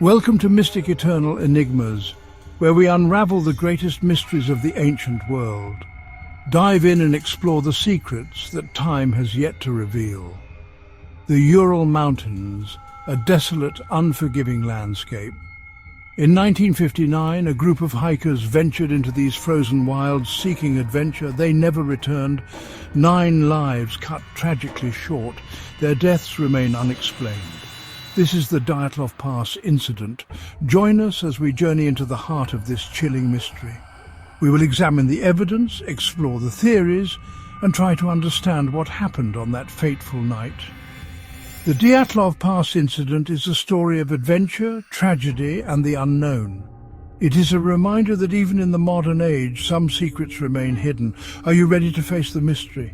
Welcome to Mystic Eternal Enigmas, where we unravel the greatest mysteries of the ancient world. Dive in and explore the secrets that time has yet to reveal. The Ural Mountains, a desolate, unforgiving landscape. In 1959, a group of hikers ventured into these frozen wilds seeking adventure. They never returned. 9 lives cut tragically short. Their deaths remain unexplained. This is the Dyatlov Pass Incident. Join us as we journey into the heart of this chilling mystery. We will examine the evidence, explore the theories, and try to understand what happened on that fateful night. The Dyatlov Pass Incident is a story of adventure, tragedy, and the unknown. It is a reminder that even in the modern age, some secrets remain hidden. Are you ready to face the mystery?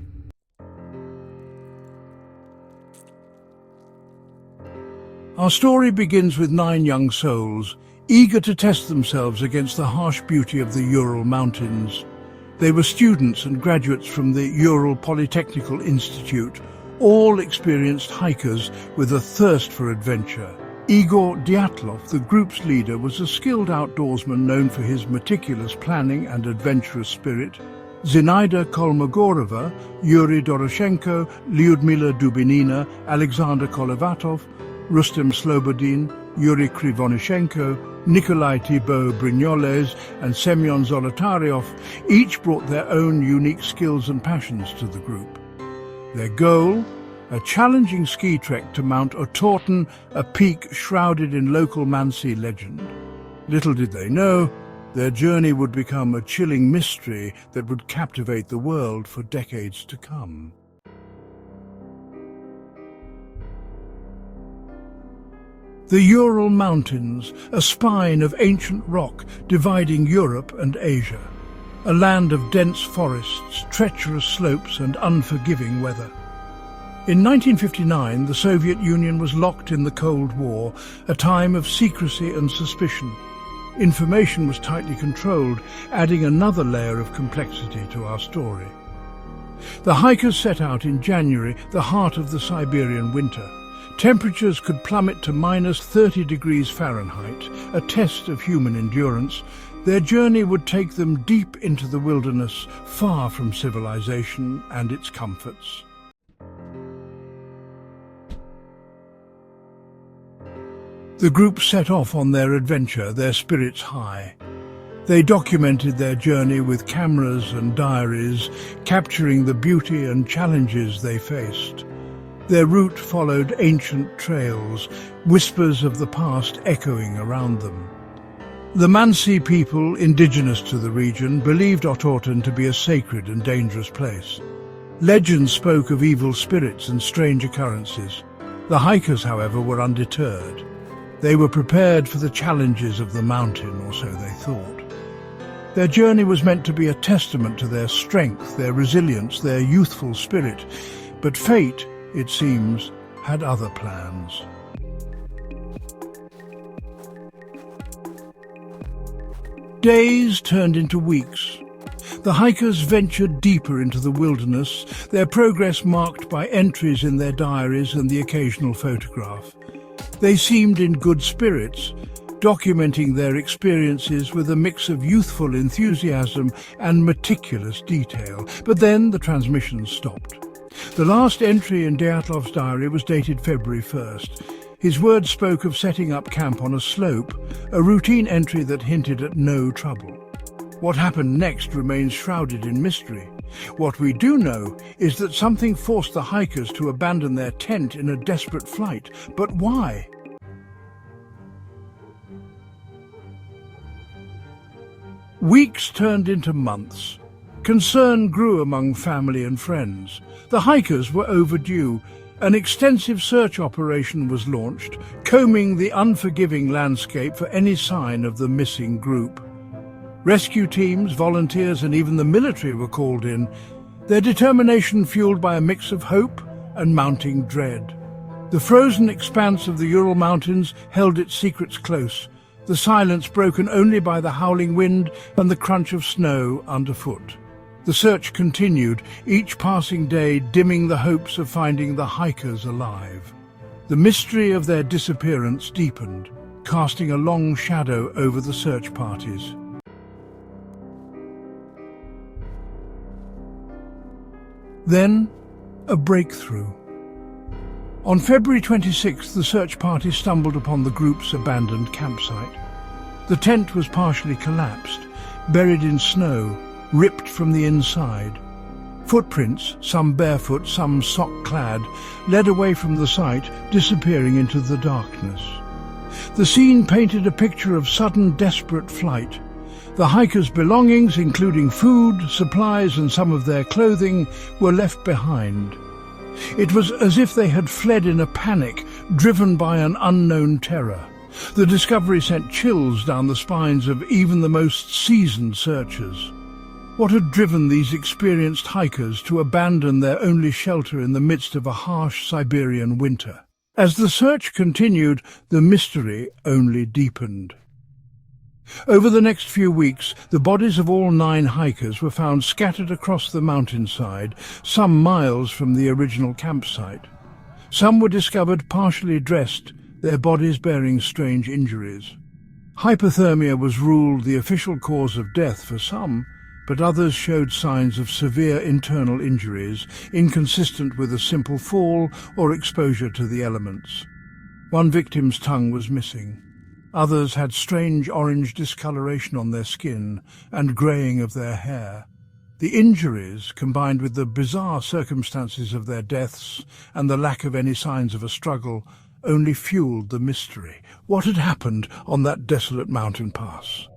Our story begins with 9 young souls, eager to test themselves against the harsh beauty of the Ural Mountains. They were students and graduates from the Ural Polytechnical Institute, all experienced hikers with a thirst for adventure. Igor Dyatlov, the group's leader, was a skilled outdoorsman known for his meticulous planning and adventurous spirit. Zinaida Kolmogorova, Yuri Doroshenko, Lyudmila Dubinina, Alexander Kolevatov, Rustem Slobodin, Yuri Krivonishenko, Nikolai Thibault Brignoles and Semyon Zolotaryov each brought their own unique skills and passions to the group. Their goal? A challenging ski trek to Mount Otorten, a peak shrouded in local Mansi legend. Little did they know, their journey would become a chilling mystery that would captivate the world for decades to come. The Ural Mountains, a spine of ancient rock dividing Europe and Asia. A land of dense forests, treacherous slopes and unforgiving weather. In 1959, the Soviet Union was locked in the Cold War, a time of secrecy and suspicion. Information was tightly controlled, adding another layer of complexity to our story. The hikers set out in January, the heart of the Siberian winter. Temperatures could plummet to -30 degrees Fahrenheit, a test of human endurance. Their journey would take them deep into the wilderness, far from civilization and its comforts. The group set off on their adventure, their spirits high. They documented their journey with cameras and diaries, capturing the beauty and challenges they faced. Their route followed ancient trails, whispers of the past echoing around them. The Mansi people, indigenous to the region, believed Otorten to be a sacred and dangerous place. Legends spoke of evil spirits and strange occurrences. The hikers, however, were undeterred. They were prepared for the challenges of the mountain, or so they thought. Their journey was meant to be a testament to their strength, their resilience, their youthful spirit. But fate, it seems, had other plans. Days turned into weeks. The hikers ventured deeper into the wilderness, their progress marked by entries in their diaries and the occasional photograph. They seemed in good spirits, documenting their experiences with a mix of youthful enthusiasm and meticulous detail. But then the transmissions stopped. The last entry in Dyatlov's diary was dated February 1st. His words spoke of setting up camp on a slope, a routine entry that hinted at no trouble. What happened next remains shrouded in mystery. What we do know is that something forced the hikers to abandon their tent in a desperate flight. But why? Weeks turned into months. Concern grew among family and friends. The hikers were overdue. An extensive search operation was launched, combing the unforgiving landscape for any sign of the missing group. Rescue teams, volunteers, and even the military were called in, their determination fueled by a mix of hope and mounting dread. The frozen expanse of the Ural Mountains held its secrets close, the silence broken only by the howling wind and the crunch of snow underfoot. The search continued, each passing day dimming the hopes of finding the hikers alive. The mystery of their disappearance deepened. casting a long shadow over the search parties. Then, a breakthrough. On February 26th, the search party stumbled upon the group's abandoned campsite. The tent was partially collapsed, buried in snow, ripped from the inside. Footprints, some barefoot, some sock-clad, led away from the site, disappearing into the darkness. The scene painted a picture of sudden, desperate flight. The hikers' belongings, including food, supplies and some of their clothing, were left behind. It was as if they had fled in a panic, driven by an unknown terror. The discovery sent chills down the spines of even the most seasoned searchers. What had driven these experienced hikers to abandon their only shelter in the midst of a harsh Siberian winter? As the search continued, the mystery only deepened. Over the next few weeks, the bodies of all 9 hikers were found scattered across the mountainside, some miles from the original campsite. Some were discovered partially dressed, their bodies bearing strange injuries. Hypothermia was ruled the official cause of death for some, but others showed signs of severe internal injuries, inconsistent with a simple fall or exposure to the elements. One victim's tongue was missing. Others had strange orange discoloration on their skin and greying of their hair. The injuries, combined with the bizarre circumstances of their deaths and the lack of any signs of a struggle, only fueled the mystery. What had happened on that desolate mountain pass?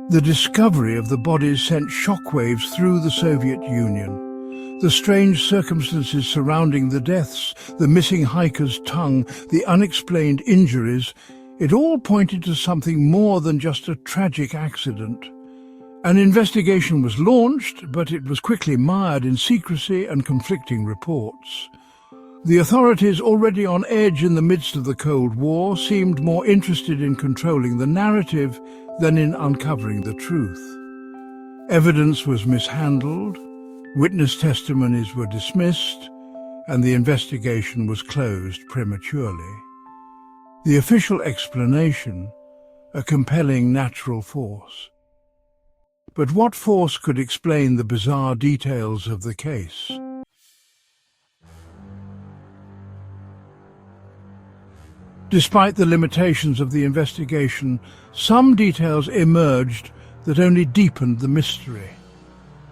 The discovery of the bodies sent shockwaves through the Soviet Union. The strange circumstances surrounding the deaths, the missing hiker's tongue, the unexplained injuries, it all pointed to something more than just a tragic accident. An investigation was launched, but it was quickly mired in secrecy and conflicting reports. The authorities, already on edge in the midst of the Cold War, seemed more interested in controlling the narrative than in uncovering the truth. Evidence was mishandled, witness testimonies were dismissed, and the investigation was closed prematurely. The official explanation, a compelling natural force. But what force could explain the bizarre details of the case? Despite the limitations of the investigation, some details emerged that only deepened the mystery.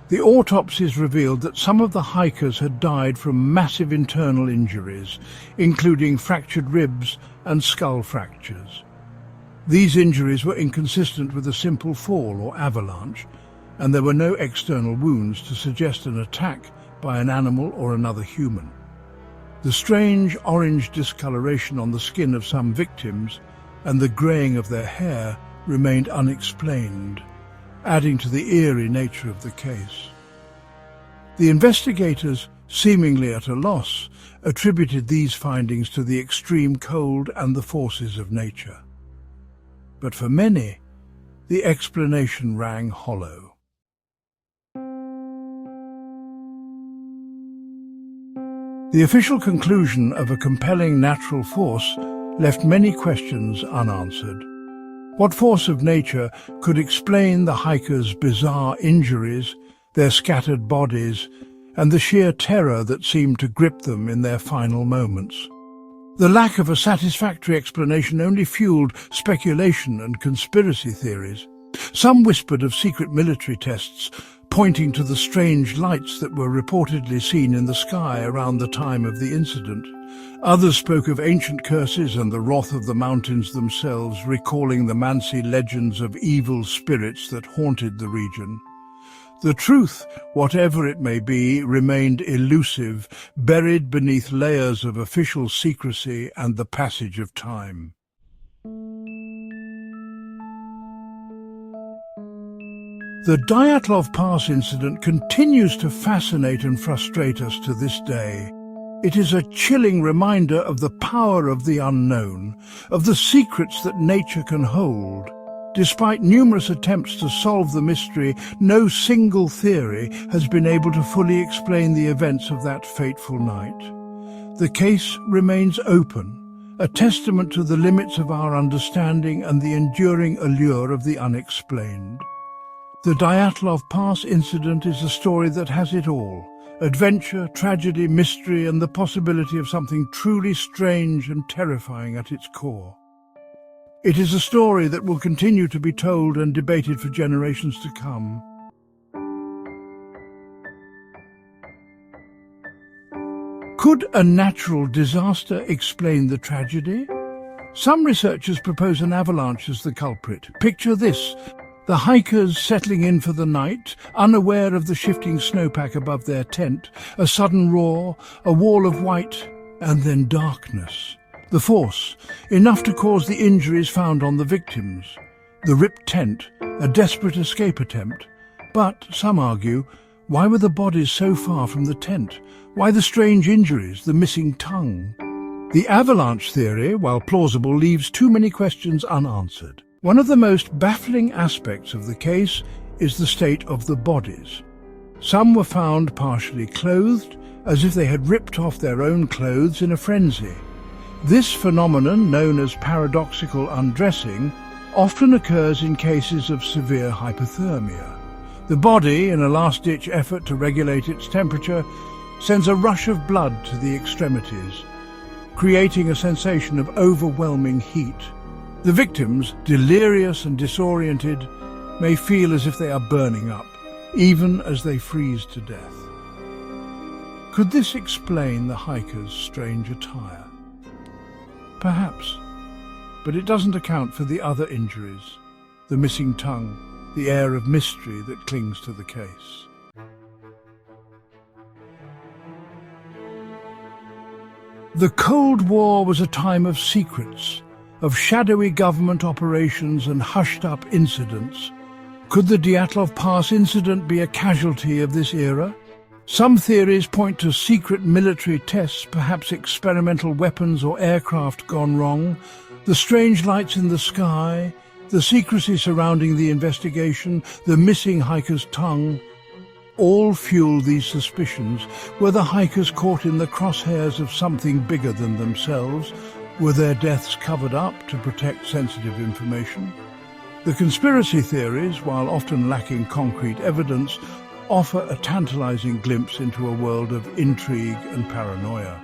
The autopsies revealed that some of the hikers had died from massive internal injuries, including fractured ribs and skull fractures. These injuries were inconsistent with a simple fall or avalanche, and there were no external wounds to suggest an attack by an animal or another human. The strange orange discoloration on the skin of some victims and the greying of their hair remained unexplained, adding to the eerie nature of the case. The investigators, seemingly at a loss, attributed these findings to the extreme cold and the forces of nature. But for many, the explanation rang hollow. The official conclusion of a compelling natural force left many questions unanswered. What force of nature could explain the hikers' bizarre injuries, their scattered bodies, and the sheer terror that seemed to grip them in their final moments? The lack of a satisfactory explanation only fueled speculation and conspiracy theories. Some whispered of secret military tests, pointing to the strange lights that were reportedly seen in the sky around the time of the incident. Others spoke of ancient curses and the wrath of the mountains themselves, recalling the Mansi legends of evil spirits that haunted the region. The truth, whatever it may be, remained elusive, buried beneath layers of official secrecy and the passage of time. The Dyatlov Pass Incident continues to fascinate and frustrate us to this day. It is a chilling reminder of the power of the unknown, of the secrets that nature can hold. Despite numerous attempts to solve the mystery, no single theory has been able to fully explain the events of that fateful night. the case remains open, a testament to the limits of our understanding and the enduring allure of the unexplained. The Dyatlov Pass Incident is a story that has it all: adventure, tragedy, mystery, and the possibility of something truly strange and terrifying at its core. It is a story that will continue to be told and debated for generations to come. Could a natural disaster explain the tragedy? Some researchers propose an avalanche as the culprit. Picture this: the hikers settling in for the night, unaware of the shifting snowpack above their tent, a sudden roar, a wall of white, and then darkness. The force, enough to cause the injuries found on the victims. The ripped tent, a desperate escape attempt. But, some argue, why were the bodies so far from the tent? Why the strange injuries, the missing tongue? The avalanche theory, while plausible, leaves too many questions unanswered. One of the most baffling aspects of the case is the state of the bodies. Some were found partially clothed, as if they had ripped off their own clothes in a frenzy. This phenomenon, known as paradoxical undressing, often occurs in cases of severe hypothermia. The body, in a last-ditch effort to regulate its temperature, sends a rush of blood to the extremities, creating a sensation of overwhelming heat. The victims, delirious and disoriented, may feel as if they are burning up, even as they freeze to death. Could this explain the hikers' strange attire? Perhaps, but it doesn't account for the other injuries, the missing tongue, the air of mystery that clings to the case. The Cold War was a time of secrets, of shadowy government operations and hushed-up incidents. Could the Dyatlov Pass incident be a casualty of this era? Some theories point to secret military tests, perhaps experimental weapons or aircraft gone wrong, the strange lights in the sky, the secrecy surrounding the investigation, the missing hiker's tongue. All fuel these suspicions. Were the hikers caught in the crosshairs of something bigger than themselves? Were their deaths covered up to protect sensitive information? The conspiracy theories, while often lacking concrete evidence, offer a tantalizing glimpse into a world of intrigue and paranoia.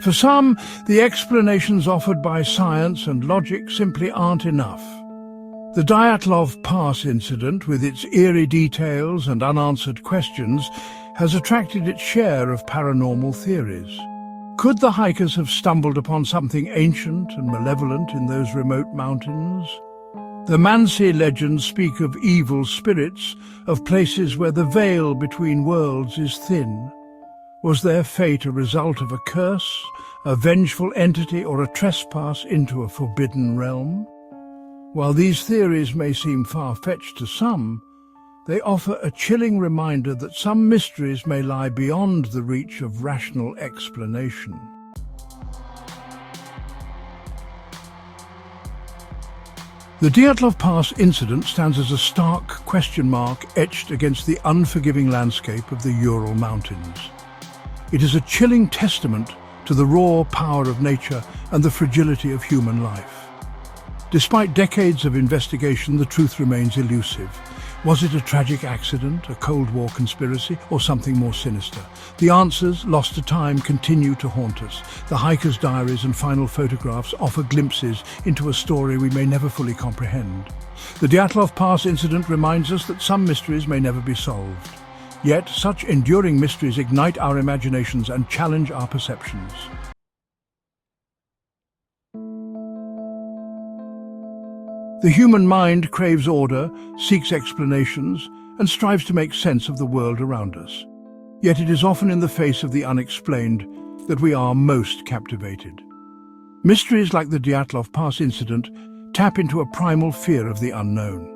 For some, the explanations offered by science and logic simply aren't enough. The Dyatlov Pass incident, with its eerie details and unanswered questions, has attracted its share of paranormal theories. Could the hikers have stumbled upon something ancient and malevolent in those remote mountains? The Mansi legends speak of evil spirits, of places where the veil between worlds is thin. Was their fate a result of a curse, a vengeful entity, or a trespass into a forbidden realm? While these theories may seem far-fetched to some, they offer a chilling reminder that some mysteries may lie beyond the reach of rational explanation. The Dyatlov Pass incident stands as a stark question mark etched against the unforgiving landscape of the Ural Mountains. It is a chilling testament to the raw power of nature and the fragility of human life. Despite decades of investigation, the truth remains elusive. Was it a tragic accident, a Cold War conspiracy, or something more sinister? The answers, lost to time, continue to haunt us. The hikers' diaries and final photographs offer glimpses into a story we may never fully comprehend. The Dyatlov Pass incident reminds us that some mysteries may never be solved. Yet, such enduring mysteries ignite our imaginations and challenge our perceptions. The human mind craves order, seeks explanations, and strives to make sense of the world around us. Yet it is often in the face of the unexplained that we are most captivated. Mysteries like the Dyatlov Pass incident tap into a primal fear of the unknown.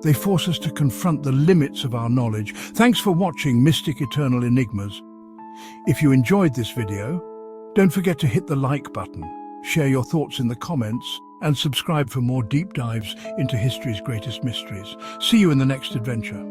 They force us to confront the limits of our knowledge. Thanks for watching Mystic Eternal Enigmas. If you enjoyed this video, don't forget to hit the like button, share your thoughts in the comments, and subscribe for more deep dives into history's greatest mysteries. See you in the next adventure.